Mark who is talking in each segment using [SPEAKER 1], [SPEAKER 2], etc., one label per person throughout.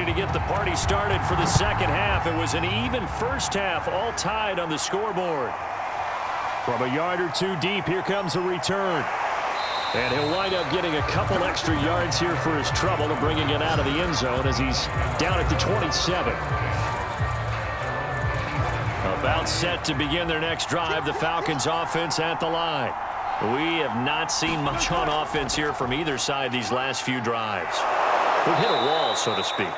[SPEAKER 1] ready to get the party started for the second half. It was an even first half, all tied on the scoreboard. From a yard or two deep, here comes a return. And he'll wind up getting a couple extra yards here for his trouble and bringing it out of the end zone as he's down at the 27. About set to begin their next drive, the Falcons offense at the line. We have not seen much on offense here from either side these last few drives. We've hit a wall, so to speak.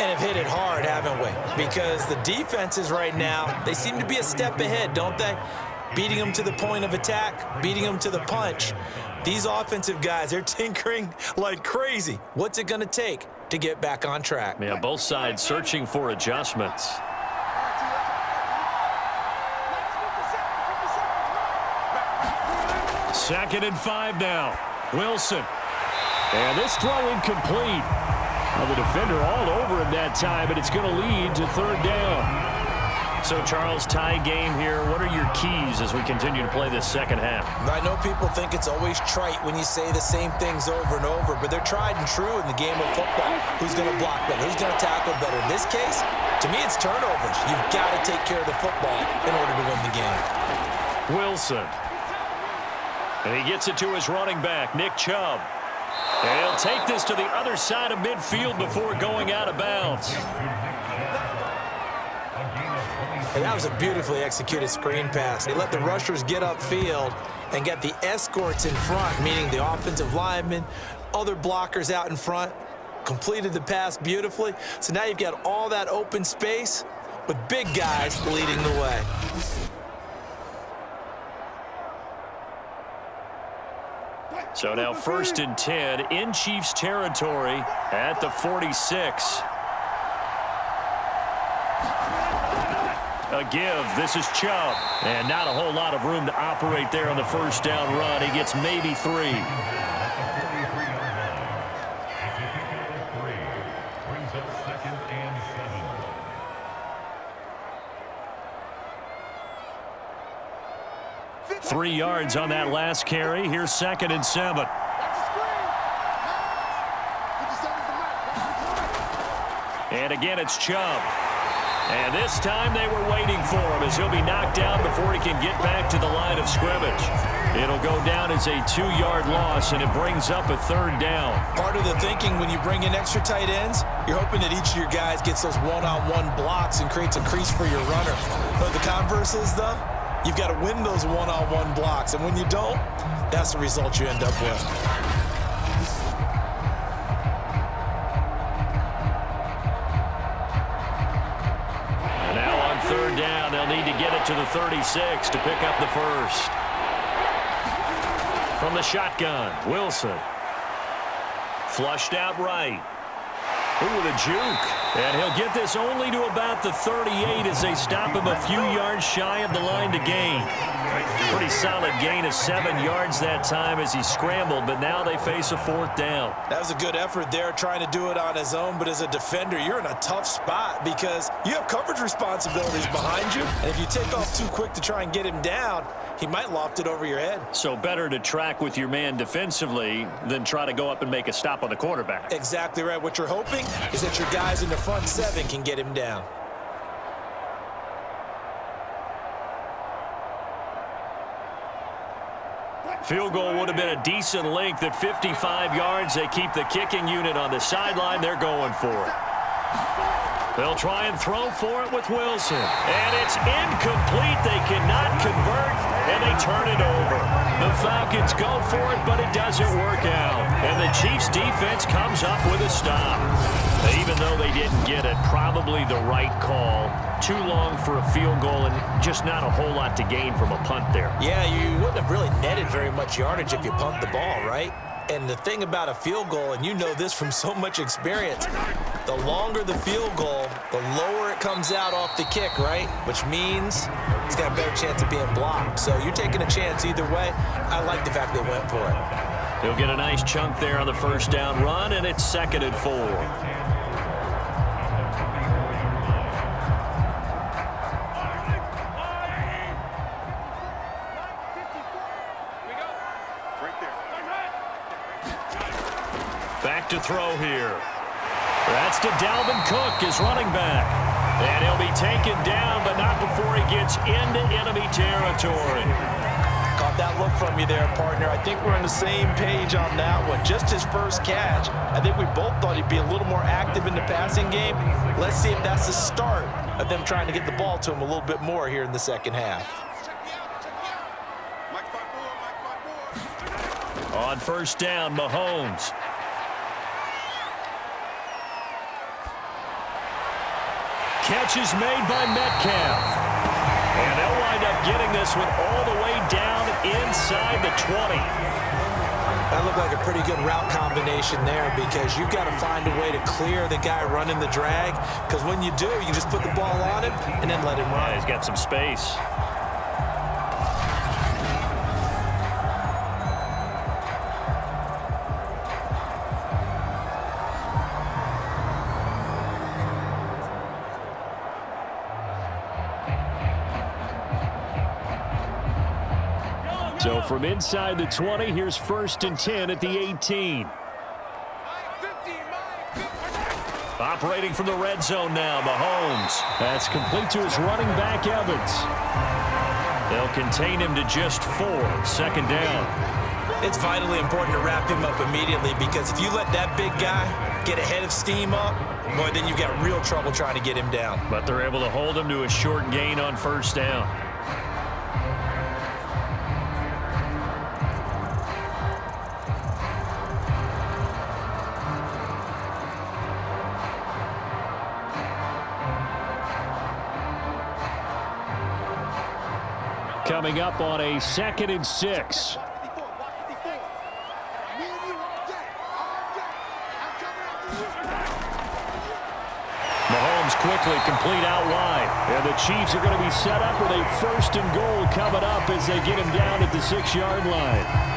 [SPEAKER 2] And have hit it hard, haven't we? Because the defenses right now, they seem to be a step ahead, don't they? Beating them to the point of attack, beating them to the punch. These offensive guys, they're tinkering like crazy. What's it going to take to get back on track?
[SPEAKER 1] Yeah, both sides searching for adjustments. Second and 5 now. Wilson. And this throw incomplete. Well, the defender all over him that time, but it's going to lead to third down. So, Charles, tie game here. What are your keys as we continue to play this second half?
[SPEAKER 2] I know people think it's always trite when you say the same things over and over, but they're tried and true in the game of football. Who's going to block better? Who's going to tackle better? In this case, to me, it's turnovers. You've got to take care of the football in order to win the game.
[SPEAKER 1] Wilson. And he gets it to his running back, Nick Chubb. And he'll take this to the other side of midfield before going out of bounds.
[SPEAKER 2] And that was a beautifully executed screen pass. They let the rushers get upfield and get the escorts in front, meaning the offensive linemen, other blockers out in front, completed the pass beautifully. So now you've got all that open space with big guys leading the way.
[SPEAKER 1] So now 1st and 10 in Chiefs territory at the 46. A give. This is Chubb. And not a whole lot of room to operate there on the first down run. He gets maybe 3.
[SPEAKER 3] Brings up 2nd and 7.
[SPEAKER 1] 3 yards on that last carry. Here's 2nd and 7. And again, it's Chubb. And this time they were waiting for him as he'll be knocked down before he can get back to the line of scrimmage. It'll go down as a 2-yard loss, and it brings up a 3rd down.
[SPEAKER 2] Part of the thinking when you bring in extra tight ends, you're hoping that each of your guys gets those one-on-one blocks and creates a crease for your runner. But the converse is, though, you've got to win those one-on-one blocks. And when you don't, that's the result you end up with.
[SPEAKER 1] And now on 3rd down, they'll need to get it to the 36 to pick up the first. From the shotgun, Wilson. Flushed out right. Ooh, with a juke. And he'll get this only to about the 38 as they stop him a few yards shy of the line to gain. Pretty solid gain of 7 yards that time as he scrambled, but now they face a 4th down.
[SPEAKER 2] That was a good effort there trying to do it on his own, but as a defender, you're in a tough spot because you have coverage responsibilities behind you, and if you take off too quick to try and get him down, he might loft it over your head.
[SPEAKER 1] So better to track with your man defensively than try to go up and make a stop on the quarterback.
[SPEAKER 2] Exactly right. What you're hoping is that your guys in the front 7 can get him down.
[SPEAKER 1] Field goal would have been a decent length at 55 yards. They keep the kicking unit on the sideline. They're going for it. They'll try and throw for it with Wilson. And it's incomplete. They cannot convert, and they turn it over. The Falcons go for it, but it doesn't work out. And the Chiefs defense comes up with a stop. Even though they didn't get it, probably the right call. Too long for a field goal and just not a whole lot to gain from a punt there.
[SPEAKER 2] Yeah, you wouldn't have really netted very much yardage if you pumped the ball, right? And the thing about a field goal, and you know this from so much experience, the longer the field goal, the lower it comes out off the kick, right? Which means it's got a better chance of being blocked. So you're taking a chance either way. I like the fact they went for it.
[SPEAKER 1] He'll get a nice chunk there on the first down run, and it's 2nd and 4. Back to throw here. That's to Dalvin Cook, his running back. And he'll be taken down, but not before he gets into enemy territory.
[SPEAKER 2] Caught that look from you there, partner. I think we're on the same page on that one. Just his first catch. I think we both thought he'd be a little more active in the passing game. Let's see if that's the start of them trying to get the ball to him a little bit more here in the second half.
[SPEAKER 1] On first down, Mahomes. Catch is made by Metcalf. And they'll wind up getting this one all the way down inside the 20.
[SPEAKER 2] That looked like a pretty good route combination there because you've got to find a way to clear the guy running the drag, because when you do, you just put the ball on him and then let him run.
[SPEAKER 1] Yeah, he's got some space. So from inside the 20, here's 1st and 10 at the 18. Operating from the red zone now, Mahomes. That's complete to his running back, Evans. They'll contain him to just 4. 2nd down.
[SPEAKER 2] It's vitally important to wrap him up immediately, because if you let that big guy get ahead of steam up, boy, then you've got real trouble trying to get him down.
[SPEAKER 1] But they're able to hold him to a short gain on 1st down. Coming up on a 2nd and 6. Mahomes quickly complete out wide. And the Chiefs are going to be set up with a 1st and goal coming up as they get him down at the 6-yard line.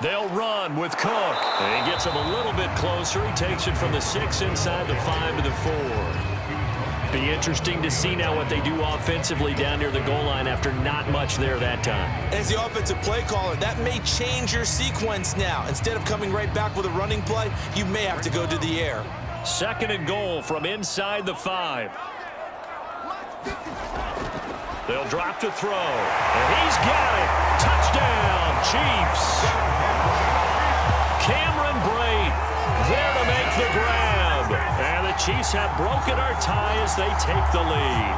[SPEAKER 1] They'll run with Cook. And he gets him a little bit closer. He takes it from the 6 inside the 5 to the 4. Be interesting to see now what they do offensively down near the goal line after not much there that time.
[SPEAKER 2] As the offensive play caller, that may change your sequence now. Instead of coming right back with a running play, you may have to go to the air.
[SPEAKER 1] 2nd and goal from inside the 5. They'll drop to throw. And he's got it. Touchdown, Chiefs. Cameron Brate there to make the grab. And the Chiefs have broken our tie as they take the lead.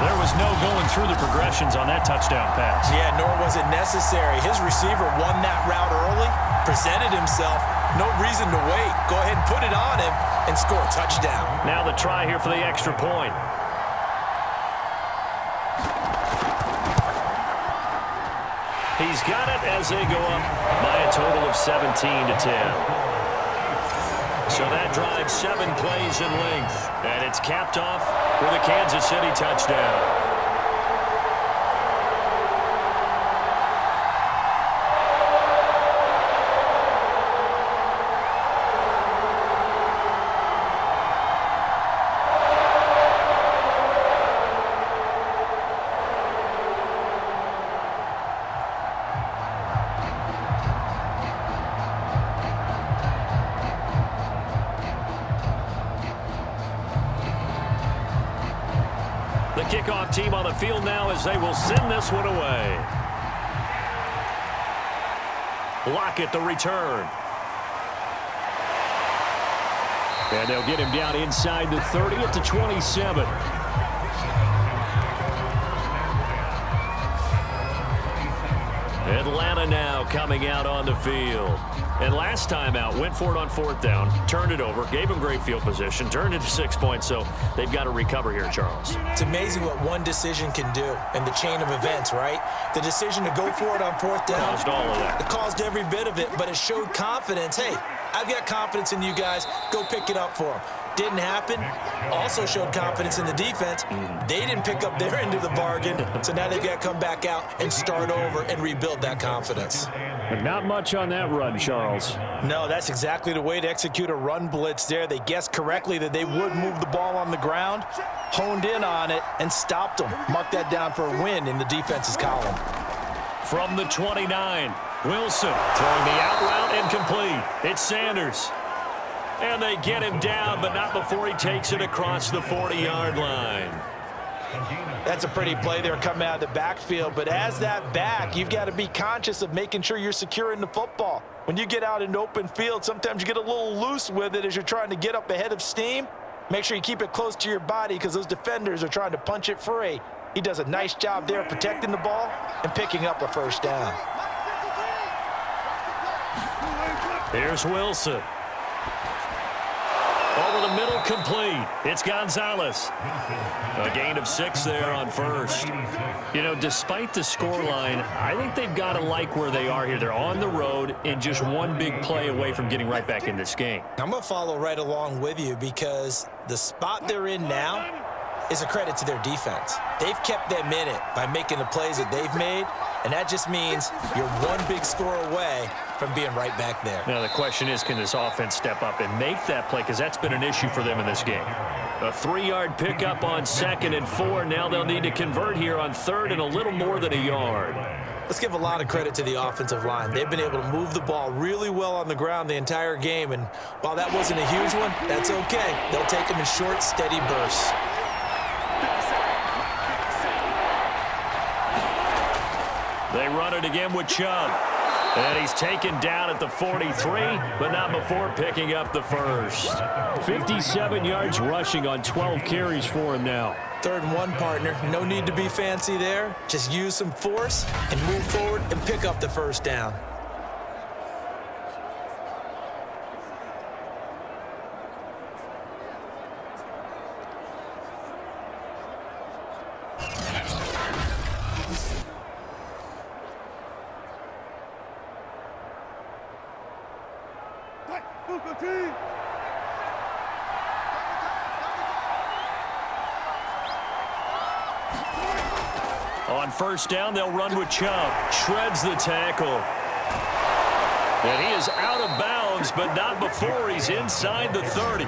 [SPEAKER 1] There was no going through the progressions on that touchdown pass.
[SPEAKER 2] Yeah, nor was it necessary. His receiver won that route early, presented himself. No reason to wait. Go ahead and put it on him and score a touchdown.
[SPEAKER 1] Now the try here for the extra point. He's got it as they go up by a total of 17 to 10. So that drives 7 plays in length, and it's capped off with a Kansas City touchdown. The kickoff team on the field now as they will send this one away. Lockett the return. And they'll get him down inside the 30 at the 27. Atlanta now coming out on the field. And last time out, went for it on 4th down, turned it over, gave them great field position, turned it to 6 points, so they've got to recover here, Charles.
[SPEAKER 2] It's amazing what one decision can do in the chain of events, right? The decision to go for it on 4th down.
[SPEAKER 1] Caused all of that.
[SPEAKER 2] It caused every bit of it, but it showed confidence. Hey, I've got confidence in you guys. Go pick it up for them. didn't happen. Also showed confidence in the defense. They didn't pick up their end of the bargain, so now they've got to come back out and start over and rebuild that confidence.
[SPEAKER 1] But not much on that run, Charles.
[SPEAKER 2] No, that's exactly the way to execute a run blitz there. They guessed correctly that they would move the ball on the ground, honed in on it, and stopped them. Mark that down for a win in the defense's column.
[SPEAKER 1] From the 29, Wilson throwing the out route incomplete. It's Sanders. And they get him down, but not before he takes it across the 40-yard line.
[SPEAKER 2] That's a pretty play there coming out of the backfield, but as that back, you've got to be conscious of making sure you're securing the football. When you get out in open field, sometimes you get a little loose with it as you're trying to get up ahead of steam. Make sure you keep it close to your body because those defenders are trying to punch it free. He does a nice job there protecting the ball and picking up a first down.
[SPEAKER 1] Here's Wilson. Over the middle, complete. It's Gonzalez. A gain of 6 there on first. You know, despite the scoreline, I think they've got to like where they are here. They're on the road and just one big play away from getting right back in this game.
[SPEAKER 2] I'm going to follow right along with you because the spot they're in now is a credit to their defense. They've kept them in it by making the plays that they've made, and that just means you're one big score away from being right back there.
[SPEAKER 1] Now, the question is, can this offense step up and make that play? Because that's been an issue for them in this game. A 3-yard pickup on 2nd and 4. Now they'll need to convert here on 3rd and a little more than a yard.
[SPEAKER 2] Let's give a lot of credit to the offensive line. They've been able to move the ball really well on the ground the entire game, and while that wasn't a huge one, that's okay. They'll take them in short, steady bursts.
[SPEAKER 1] They run it again with Chubb. And he's taken down at the 43, but not before picking up the first. 57 yards rushing on 12 carries for him now.
[SPEAKER 2] 3rd and 1, partner. No need to be fancy there. Just use some force and move forward and pick up the first down.
[SPEAKER 1] On first down, they'll run with Chubb. Shreds the tackle. And he is out of bounds, but not before he's inside the 30.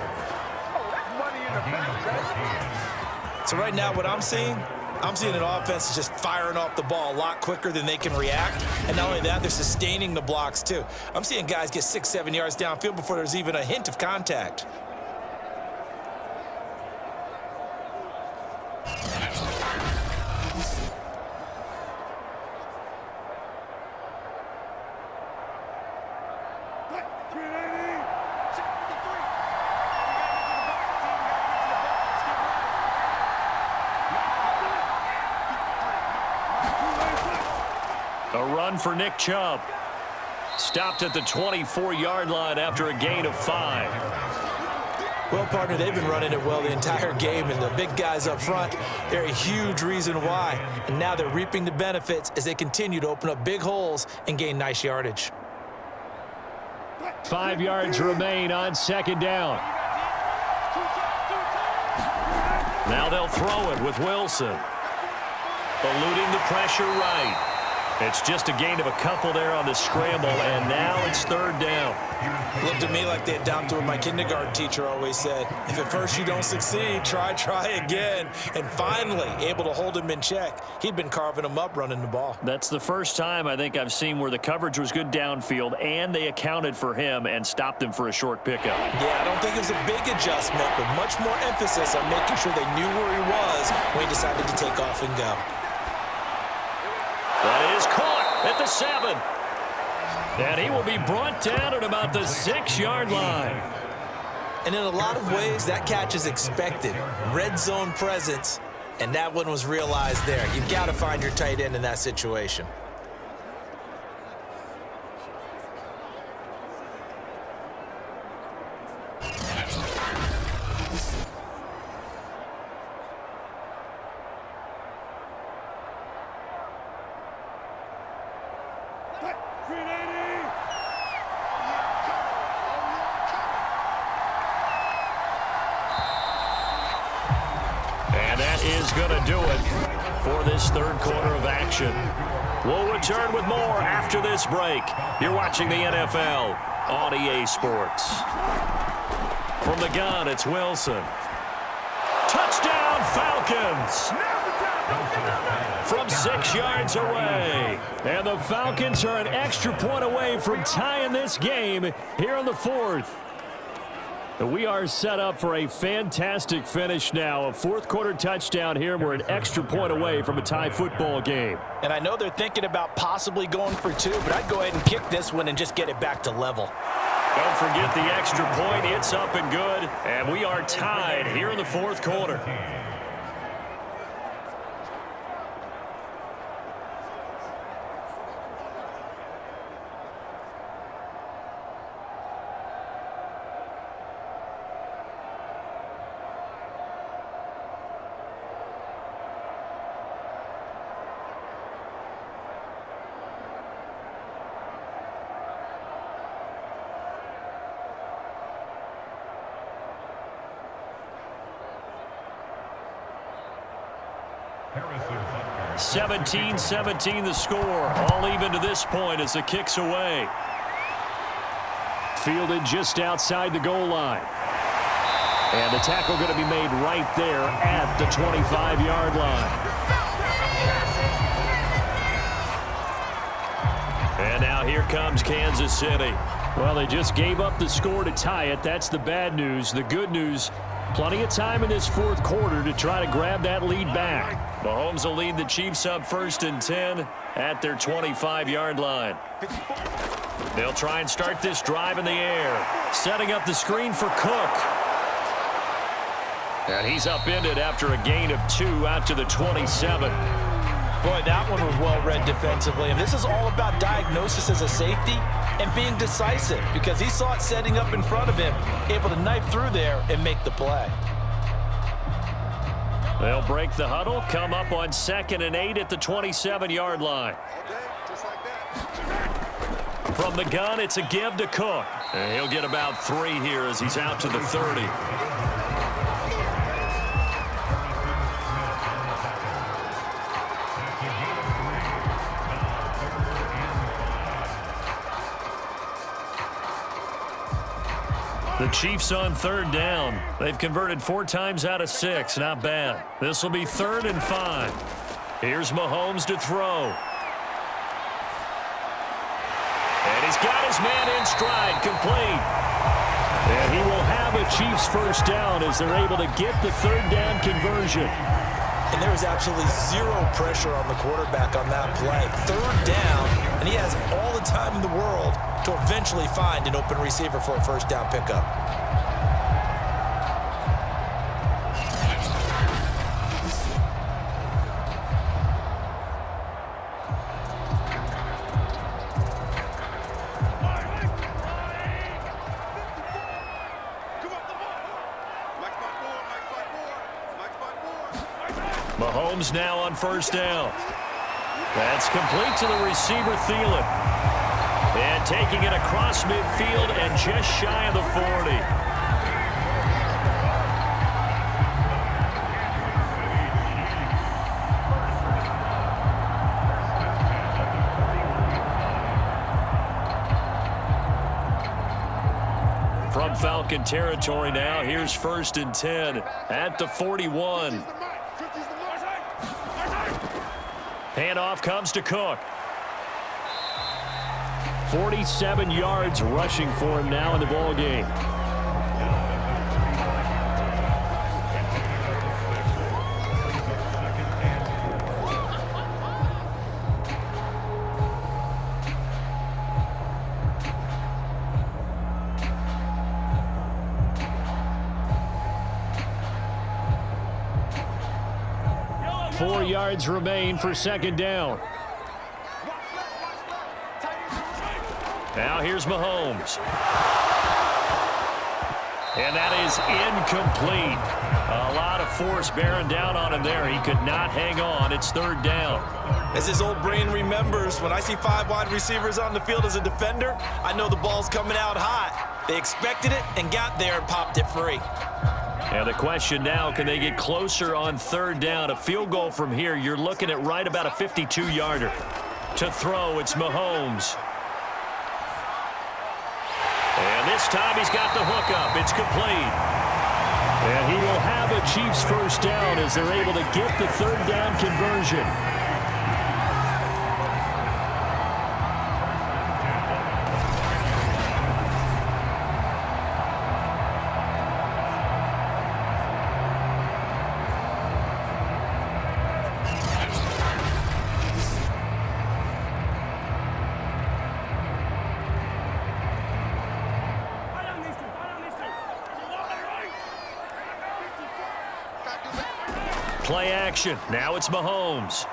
[SPEAKER 2] So right now what I'm seeing an offense that's just firing off the ball a lot quicker than they can react. And not only that, they're sustaining the blocks too. I'm seeing guys get 6-7 yards downfield before there's even a hint of contact.
[SPEAKER 1] A run for Nick Chubb. Stopped at the 24-yard line after a gain of 5.
[SPEAKER 2] Well, partner, they've been running it well the entire game, and the big guys up front, they're a huge reason why. And now they're reaping the benefits as they continue to open up big holes and gain nice yardage.
[SPEAKER 1] 5 yards remain on 2nd down. Now they'll throw it with Wilson. Eluding the pressure right. It's just a gain of a couple there on the scramble, and now it's 3rd down.
[SPEAKER 2] Looked to me like they adopted what my kindergarten teacher always said. If at first you don't succeed, try again. And finally, able to hold him in check. He'd been carving him up running the ball.
[SPEAKER 1] That's the first time I think I've seen where the coverage was good downfield, and they accounted for him and stopped him for a short pickup.
[SPEAKER 2] Yeah, I don't think it was a big adjustment, but much more emphasis on making sure they knew where he was when he decided to take off and go.
[SPEAKER 1] That is caught at the 7. And he will be brought down at about the 6-yard line.
[SPEAKER 2] And in a lot of ways, that catch is expected. Red zone presence, and that one was realized there. You've got to find your tight end in that situation.
[SPEAKER 1] is going to do it for this third quarter of action. We'll return with more after this break. You're watching the NFL on EA Sports. From the gun, it's Wilson. Touchdown, Falcons! From 6 yards away. And the Falcons are an extra point away from tying this game here in the fourth. We are set up for a fantastic finish now. A fourth-quarter touchdown here. We're an extra point away from a tie football game.
[SPEAKER 2] And I know they're thinking about possibly going for 2, but I'd go ahead and kick this one and just get it back to level.
[SPEAKER 1] Don't forget the extra point. It's up and good. And we are tied here in the fourth quarter.
[SPEAKER 3] Harrison.
[SPEAKER 1] 17-17 the score. All even to this point as the kick's away. Fielded just outside the goal line. And the tackle going to be made right there at the 25-yard line. And now here comes Kansas City. Well, they just gave up the score to tie it. That's the bad news. The good news, plenty of time in this fourth quarter to try to grab that lead back. Mahomes will lead the Chiefs up 1st and 10 at their 25-yard line. They'll try and start this drive in the air. Setting up the screen for Cook. And he's upended after a gain of 2 out to the 27.
[SPEAKER 2] Boy, that one was well read defensively. And this is all about diagnosis as a safety and being decisive because he saw it setting up in front of him, able to knife through there and make the play.
[SPEAKER 1] They'll break the huddle, come up on 2nd and 8 at the 27-yard line. From the gun, it's a give to Cook. And he'll get about 3 here as he's out to the 30. The Chiefs on 3rd down. They've converted 4 times out of 6. Not bad. This will be 3rd and 5. Here's Mahomes to throw. And he's got his man in stride, complete. And he will have a Chiefs first down as they're able to get the 3rd down conversion.
[SPEAKER 2] And there was absolutely zero pressure on the quarterback on that play. 3rd down, and he has all the time in the world to eventually find an open receiver for a first down pickup.
[SPEAKER 1] Mahomes now on 1st down. That's complete to the receiver, Thielen. And taking it across midfield and just shy of the 40. From Falcon territory now, here's 1st and 10 at the 41. Handoff comes to Cook. 47 yards rushing for him now in the ball game. Four yards remain for 2nd down. Now here's Mahomes. And that is incomplete. A lot of force bearing down on him there. He could not hang on. It's 3rd down.
[SPEAKER 2] As his old brain remembers, when I see 5 wide receivers on the field as a defender, I know the ball's coming out hot. They expected it and got there and popped it free.
[SPEAKER 1] And the question now, can they get closer on third down? A field goal from here, you're looking at right about a 52-yarder. To throw, it's Mahomes. And this time he's got the hook up. It's complete. And he will have a Chiefs first down as they're able to get the third down conversion. Play action. Now it's Mahomes.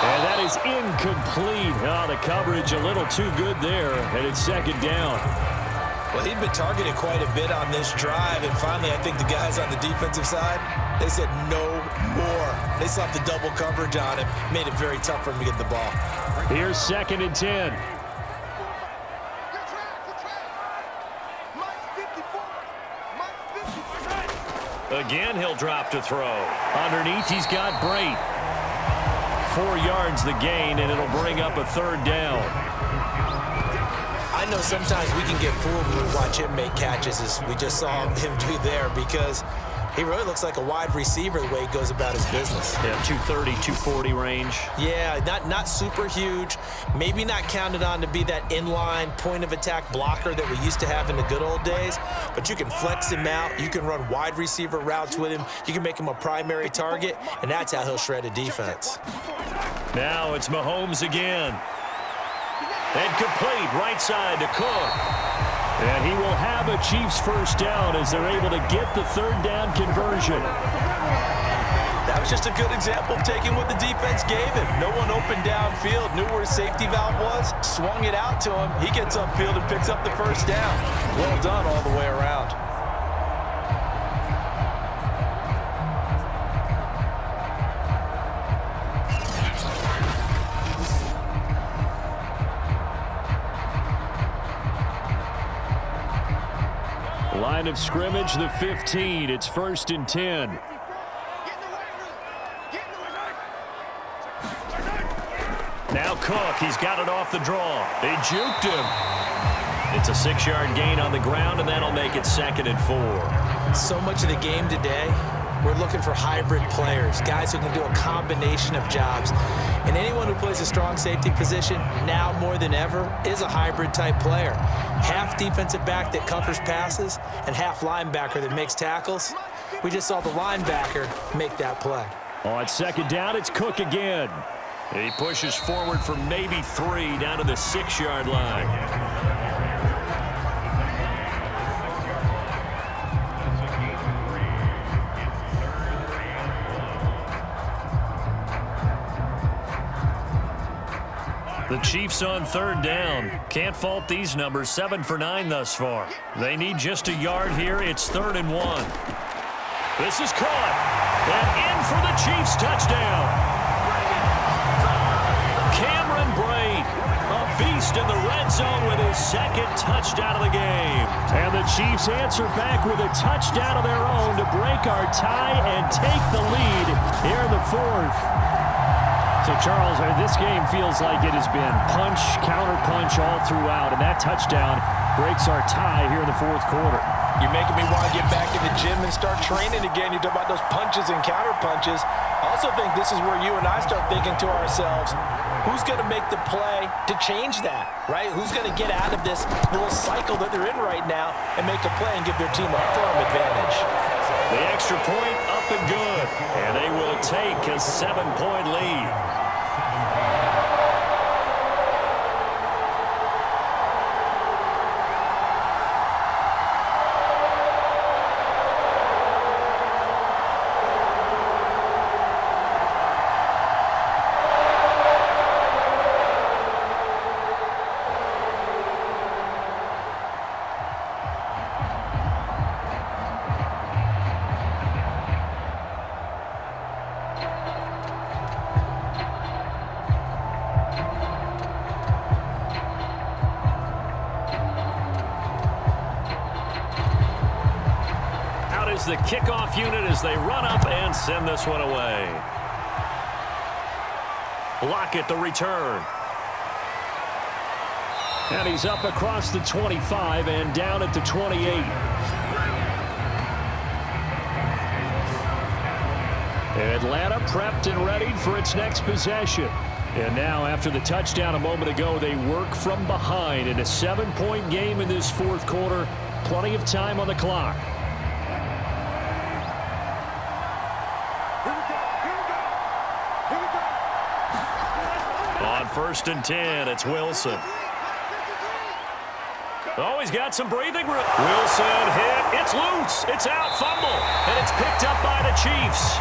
[SPEAKER 1] And that is incomplete. Oh, the coverage a little too good there, and it's second down.
[SPEAKER 2] Well, he'd been targeted quite a bit on this drive, and finally I think the guys on the defensive side, they said no more. They slapped the double coverage on him, made it very tough for him to get the ball.
[SPEAKER 1] Here's 2nd and 10. Again, he'll drop to throw. Underneath, he's got Brait. 4 yards the gain, and it'll bring up a third down.
[SPEAKER 2] I know sometimes we can get fooled when we watch him make catches, as we just saw him do there, because he really looks like a wide receiver the way he goes about his business.
[SPEAKER 1] Yeah, 230, 240 range.
[SPEAKER 2] Yeah, not super huge. Maybe not counted on to be that inline point-of-attack blocker that we used to have in the good old days, but you can flex him out. You can run wide receiver routes with him. You can make him a primary target, and that's how he'll shred a defense.
[SPEAKER 1] Now it's Mahomes again. And complete right side to Cook. And he will have a Chiefs first down as they're able to get the third down conversion.
[SPEAKER 2] That was just a good example of taking what the defense gave him. No one open downfield, knew where his safety valve was, swung it out to him. He gets upfield and picks up the first down. Well done all the way around.
[SPEAKER 1] Line of scrimmage, the 15. It's 1st and 10. Now Cook, he's got it off the draw. They juked him. It's a 6-yard gain on the ground, and that'll make it 2nd and 4.
[SPEAKER 2] So much of the game today, we're looking for hybrid players, guys who can do a combination of jobs. And anyone who plays a strong safety position, now more than ever, is a hybrid type player. Half defensive back that covers passes and half linebacker that makes tackles. We just saw the linebacker make that play.
[SPEAKER 1] On 2nd down, it's Cook again. He pushes forward for maybe 3 down to the 6-yard line. The Chiefs on 3rd down. Can't fault these numbers. 7 for 9 thus far. They need just a yard here. It's 3rd and 1. This is caught. And in for the Chiefs touchdown. Cameron Brait, a beast in the red zone with his 2nd touchdown of the game. And the Chiefs answer back with a touchdown of their own to break our tie and take the lead here in the 4th. So, Charles, this game feels like it has been punch, counter-punch all throughout, and that touchdown breaks our tie here in the 4th quarter.
[SPEAKER 2] You're making me want to get back in the gym and start training again. You talk about those punches and counter-punches. I also think this is where you and I start thinking to ourselves, who's going to make the play to change that, right? Who's going to get out of this little cycle that they're in right now and make a play and give their team a firm advantage?
[SPEAKER 1] The extra point up and good, and they will take a 7-point lead. goes the kickoff unit as they run up and send this one away. Lockett the return. And he's up across the 25 and down at the 28. Atlanta prepped and ready for its next possession. And now, after the touchdown a moment ago, they work from behind in a 7-point game in this fourth quarter. Plenty of time on the clock. On 1st and 10, it's Wilson. Oh, he's got some breathing room. Wilson hit. It's loose. It's out. Fumble. And it's picked up by the Chiefs.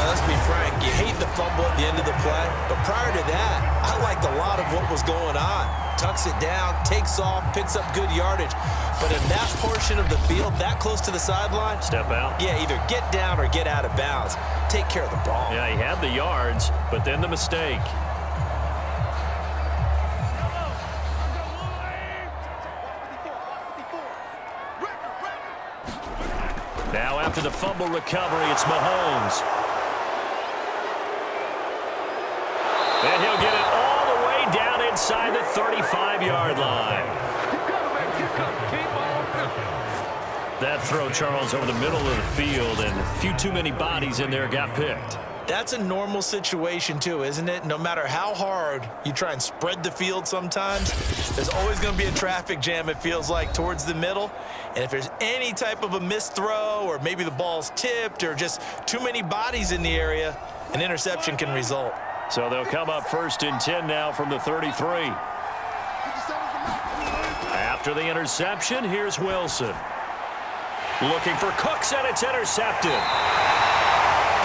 [SPEAKER 2] Let's be frank, you hate the fumble at the end of the play, but prior to that, I liked a lot of what was going on. Tucks it down, takes off, picks up good yardage. But in that portion of the field, that close to the sideline,
[SPEAKER 1] step out.
[SPEAKER 2] Yeah, either get down or get out of bounds. Take care of the ball.
[SPEAKER 1] Yeah, he had the yards, but then the mistake. Now after the fumble recovery, it's Mahomes. And he'll get it all the way down inside the 35-yard line. That throw, Charles, over the middle of the field, and a few too many bodies in there got picked.
[SPEAKER 2] That's a normal situation, too, isn't it? No matter how hard you try and spread the field sometimes, there's always going to be a traffic jam, it feels like, towards the middle. And if there's any type of a missed throw or maybe the ball's tipped or just too many bodies in the area, an interception can result.
[SPEAKER 1] So they'll come up 1st and 10 now from the 33. After the interception, here's Wilson. Looking for Cooks, and it's intercepted.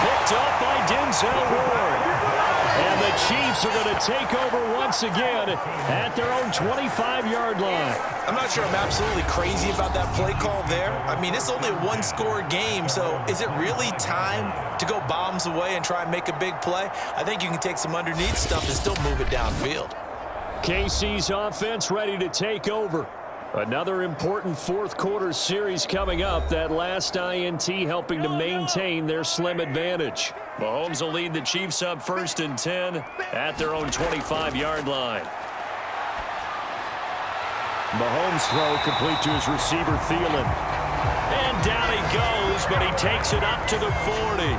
[SPEAKER 1] Picked up by Denzel Ward. And the Chiefs are going to take over once again at their own 25-yard line.
[SPEAKER 2] I'm not sure I'm absolutely crazy about that play call there. I mean, it's only a one-score game, so is it really time to go bombs away and try and make a big play? I think you can take some underneath stuff and still move it downfield.
[SPEAKER 1] KC's offense ready to take over. Another important fourth quarter series coming up. That last INT helping to maintain their slim advantage. Mahomes will lead the Chiefs up 1st and 10 at their own 25-yard line. Mahomes' throw complete to his receiver, Thielen. And down he goes, but he takes it up to the 40.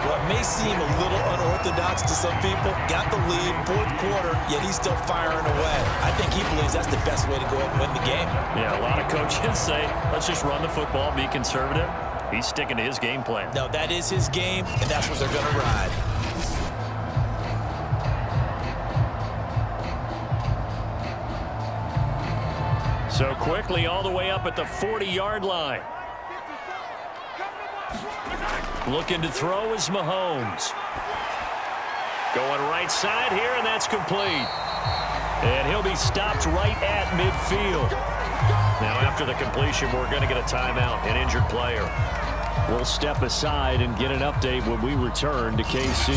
[SPEAKER 2] What may seem a little unorthodox to some people, got the lead, fourth quarter, yet he's still firing away. I think he believes that's the best way to go ahead and win the game.
[SPEAKER 1] Yeah, a lot of coaches say, let's just run the football, be conservative. He's sticking to his game plan.
[SPEAKER 2] No, that is his game, and that's what they're going to ride.
[SPEAKER 1] So quickly all the way up at the 40-yard line. Looking to throw is Mahomes. Going right side here, and that's complete. And he'll be stopped right at midfield. Now, after the completion, we're going to get a timeout, an injured player. We'll step aside and get an update when we return to KC.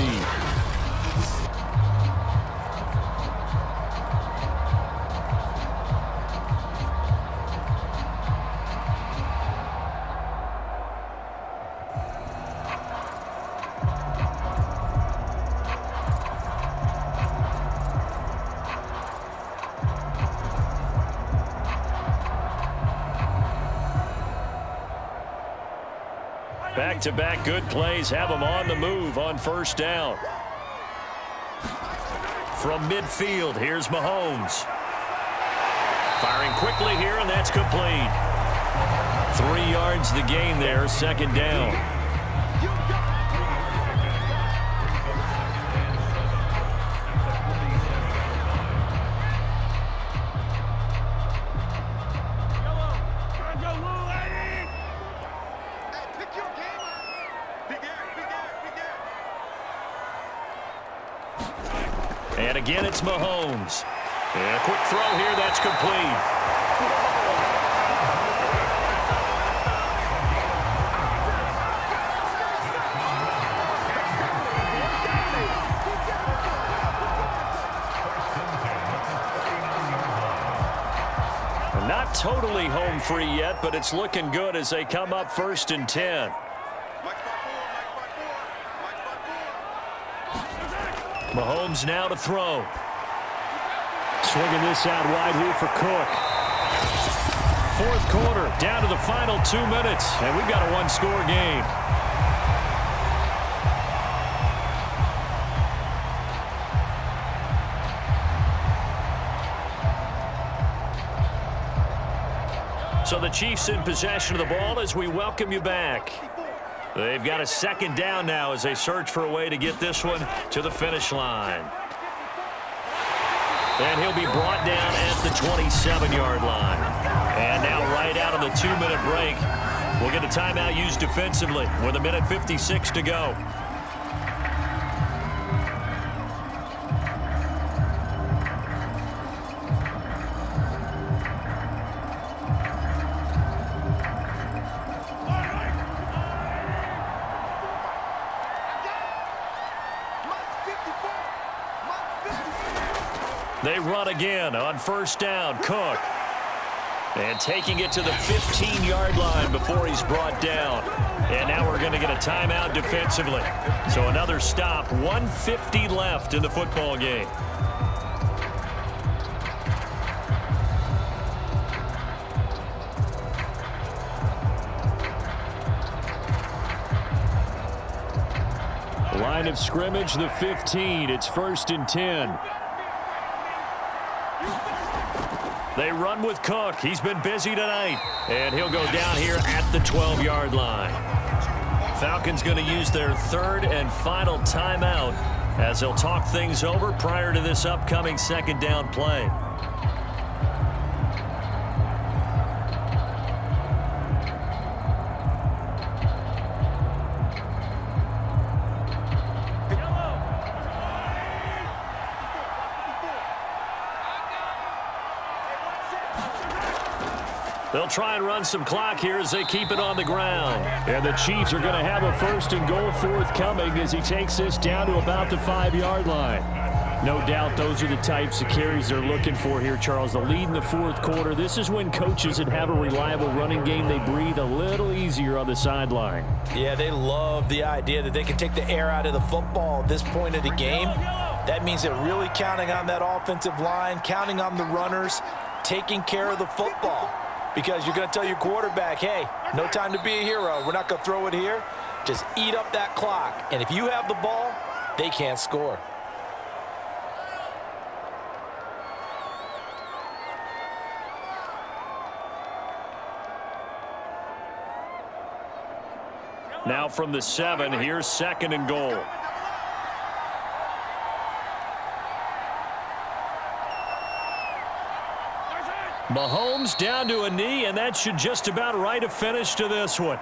[SPEAKER 1] Back-to-back good plays have them on the move on 1st down. From midfield, here's Mahomes. Firing quickly here, and that's complete. 3 yards the gain there, 2nd down. And again, it's Mahomes. And a quick throw here, that's complete. Not totally home free yet, but it's looking good as they come up 1st and 10. Mahomes now to throw. Swinging this out wide here for Cook. 4th quarter, down to the final 2 minutes, and we've got a one-score game. So the Chiefs in possession of the ball as we welcome you back. They've got a 2nd down now as they search for a way to get this one to the finish line. And he'll be brought down at the 27-yard line. And now right out of the 2-minute break, we'll get a timeout used defensively with 1:56 to go. They run again on 1st down. Cook. And taking it to the 15-yard line before he's brought down. And now we're going to get a timeout defensively. So another stop. 1:50 left in the football game. Line of scrimmage, the 15. It's 1st and 10. They run with Cook. He's been busy tonight. And he'll go down here at the 12-yard line. Falcons going to use their 3rd and final timeout as they'll talk things over prior to this upcoming 2nd down play. They'll try and run some clock here as they keep it on the ground. And the Chiefs are going to have a 1st and goal forthcoming as he takes this down to about the 5-yard line. No doubt those are the types of carries they're looking for here, Charles. The lead in the 4th quarter. This is when coaches that have a reliable running game, they breathe a little easier on the sideline.
[SPEAKER 2] Yeah, they love the idea that they can take the air out of the football at this point of the game. That means they're really counting on that offensive line, counting on the runners, taking care of the football. Because you're going to tell your quarterback, hey, no time to be a hero. We're not going to throw it here. Just eat up that clock. And if you have the ball, they can't score.
[SPEAKER 1] Now from the 7, here's 2nd and goal. Mahomes down to a knee, and that should just about write a finish to this one.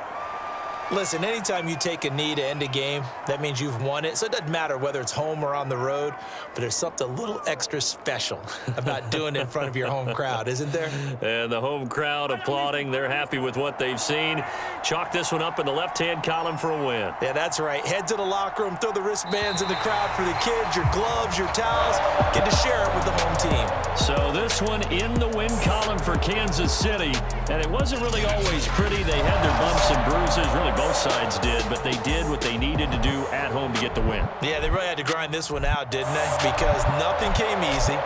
[SPEAKER 2] Listen, anytime you take a knee to end a game, that means you've won it. So it doesn't matter whether it's home or on the road, but there's something a little extra special about doing it in front of your home crowd, isn't there?
[SPEAKER 1] And the home crowd applauding. They're happy with what they've seen. Chalk this one up in the left-hand column for a win.
[SPEAKER 2] Yeah, that's right. Head to the locker room, throw the wristbands in the crowd for the kids, your gloves, your towels. Get to share it with the home team.
[SPEAKER 1] So this one in the win column for Kansas City. And it wasn't really always pretty. They had their bumps and bruises. Really, both sides did. But they did what they needed to do at home to get the win.
[SPEAKER 2] Yeah, they really had to grind this one out, didn't they? Because nothing came easy.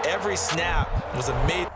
[SPEAKER 2] Every snap was a major